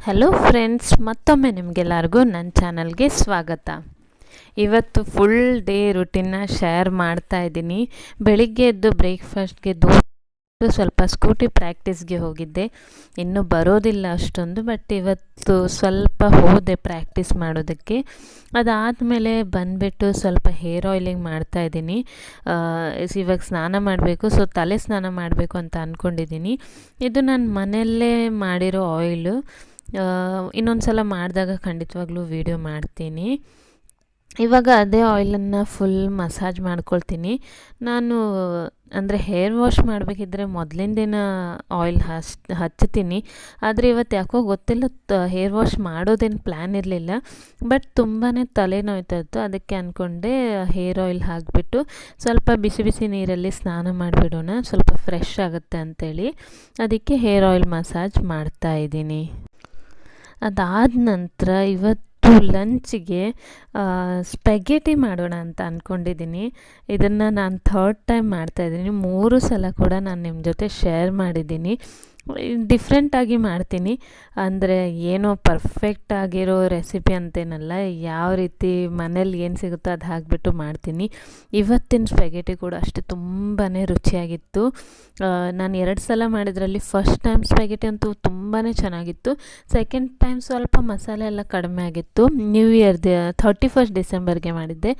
Hello friends, ಮತ್ತೊಮ್ಮೆ ನಿಮಗೆಲ್ಲರಿಗೂ ನನ್ನ ಚಾನಲ್ಗೆ ಸ್ವಾಗತ. ಇವತ್ತು ಫುಲ್ ಡೇ ರುಟೀನ್ನ ಶೇರ್ ಮಾಡ್ತಾ ಇದ್ದೀನಿ. ಬೆಳಿಗ್ಗೆ ಎದ್ದು ಬ್ರೇಕ್ಫಾಸ್ಟ್ಗೆ ಸ್ವಲ್ಪ ಸ್ಕೂಟಿ ಪ್ರಾಕ್ಟೀಸ್ಗೆ ಹೋಗಿದ್ದೆ. ಇನ್ನೂ ಬರೋದಿಲ್ಲ ಅಷ್ಟೊಂದು, ಬಟ್ ಇವತ್ತು ಸ್ವಲ್ಪ ಹೋದೆ ಪ್ರಾಕ್ಟೀಸ್ ಮಾಡೋದಕ್ಕೆ. ಅದಾದಮೇಲೆ ಬಂದುಬಿಟ್ಟು ಸ್ವಲ್ಪ ಹೇರ್ ಆಯಿಲಿಂಗ್ ಮಾಡ್ತಾಯಿದ್ದೀನಿ. ಇವಾಗ ಸ್ನಾನ ಮಾಡಬೇಕು, ಸೊ ತಲೆ ಸ್ನಾನ ಮಾಡಬೇಕು ಅಂತ ಅಂದ್ಕೊಂಡಿದ್ದೀನಿ. ಇದು ನಾನು ಮನೆಯಲ್ಲೇ ಮಾಡಿರೋ ಆಯಿಲು. ಇನ್ನೊಂದು ಸಲ ಮಾಡಿದಾಗ ಖಂಡಿತವಾಗ್ಲೂ ವಿಡಿಯೋ ಮಾಡ್ತೀನಿ. ಇವಾಗ ಅದೇ ಆಯಿಲನ್ನು ಫುಲ್ ಮಸಾಜ್ ಮಾಡ್ಕೊಳ್ತೀನಿ. ನಾನು ಅಂದರೆ ಹೇರ್ ವಾಶ್ ಮಾಡಬೇಕಿದ್ರೆ ಮೊದಲಿನ ದಿನ ಆಯಿಲ್ ಹಚ್ತೀನಿ. ಆದರೆ ಇವತ್ತು ಯಾಕೋ ಗೊತ್ತಿಲ್ಲ, ಹೇರ್ ವಾಶ್ ಮಾಡೋದೇನು ಪ್ಲ್ಯಾನ್ ಇರಲಿಲ್ಲ. ಬಟ್ ತುಂಬಾ ತಲೆನೋಯ್ತಾ ಇತ್ತು. ಅದಕ್ಕೆ ಅಂದ್ಕೊಂಡೆ ಹೇರ್ ಆಯಿಲ್ ಹಾಕಿಬಿಟ್ಟು ಸ್ವಲ್ಪ ಬಿಸಿ ಬಿಸಿ ನೀರಲ್ಲಿ ಸ್ನಾನ ಮಾಡಿಬಿಡೋಣ, ಸ್ವಲ್ಪ ಫ್ರೆಶ್ ಆಗುತ್ತೆ ಅಂಥೇಳಿ ಅದಕ್ಕೆ ಹೇರ್ ಆಯಿಲ್ ಮಸಾಜ್ ಮಾಡ್ತಾಯಿದ್ದೀನಿ. ಅದಾದ ನಂತರ ಇವತ್ತು ಲಂಚಿಗೆ ಸ್ಪೆಗೆಟಿ ಮಾಡೋಣ ಅಂತ ಅಂದ್ಕೊಂಡಿದ್ದೀನಿ. ಇದನ್ನು ನಾನು ಥರ್ಡ್ ಟೈಮ್ ಮಾಡ್ತಾಯಿದ್ದೀನಿ. 3 ಸಲ ಕೂಡ ನಾನು ನಿಮ್ಮ ಜೊತೆ ಶೇರ್ ಮಾಡಿದ್ದೀನಿ. ಡಿಫ್ರೆಂಟಾಗಿ ಮಾಡ್ತೀನಿ, ಅಂದರೆ ಏನೋ ಪರ್ಫೆಕ್ಟ್ ಆಗಿರೋ ರೆಸಿಪಿ ಅಂತೇನಲ್ಲ, ಯಾವ ರೀತಿ ಮನೇಲಿ ಏನು ಸಿಗುತ್ತೋ ಅದು ಹಾಕಿಬಿಟ್ಟು ಮಾಡ್ತೀನಿ. ಇವತ್ತಿನ ಸ್ಪೆಗೆಟಿ ಕೂಡ ಅಷ್ಟೇ ತುಂಬಾ ರುಚಿಯಾಗಿತ್ತು. ನಾನು 2 ಸಲ ಮಾಡಿದ್ರಲ್ಲಿ ಫಸ್ಟ್ ಟೈಮ್ ಸ್ಪೆಗೆಟಿ ಅಂತೂ ತುಂಬಾ ಚೆನ್ನಾಗಿತ್ತು. ಸೆಕೆಂಡ್ ಟೈಮ್ ಸ್ವಲ್ಪ ಮಸಾಲೆ ಎಲ್ಲ ಕಡಿಮೆ ಆಗಿತ್ತು. ನ್ಯೂ ಇಯರ್ದು 31 ಡಿಸೆಂಬರ್ಗೆ ಮಾಡಿದ್ದೆ.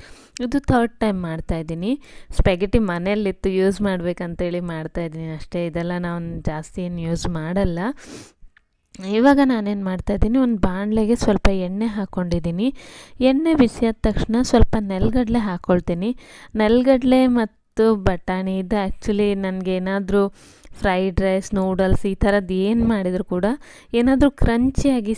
ಇದು ಥರ್ಡ್ ಟೈಮ್ ಮಾಡ್ತಾಯಿದ್ದೀನಿ. ಸ್ಪೆಗೆಟಿ ಮನೆಯಲ್ಲಿತ್ತು, ಯೂಸ್ ಮಾಡಬೇಕಂತೇಳಿ ಮಾಡ್ತಾಯಿದ್ದೀನಿ ಅಷ್ಟೇ. ಇದೆಲ್ಲ ನಾವು ಜಾಸ್ತಿ ಏನು ಯೂಸ್ ಮಾಡಲ್ಲ. ಇವಾಗ ನಾನೇನು ಮಾಡ್ತಾಯಿದ್ದೀನಿ, ಒಂದು ಬಾಣಲೆಗೆ ಸ್ವಲ್ಪ ಎಣ್ಣೆ ಹಾಕ್ಕೊಂಡಿದ್ದೀನಿ. ಎಣ್ಣೆ ಬಿಸಿಯಾದ ತಕ್ಷಣ ಸ್ವಲ್ಪ ನೆಲಗಡಲೆ ಹಾಕ್ಕೊಳ್ತೀನಿ. ನೆಲಗಡಲೆ ಮತ್ತು ಬಟಾಣಿ ಇದು ಆ್ಯಕ್ಚುಲಿ ನನಗೇನಾದರೂ ಫ್ರೈಡ್ ರೈಸ್, ನೂಡಲ್ಸ್ ಈ ಥರದ್ದು ಏನು ಮಾಡಿದರೂ ಕೂಡ ಏನಾದರೂ ಕ್ರಂಚಿಯಾಗಿ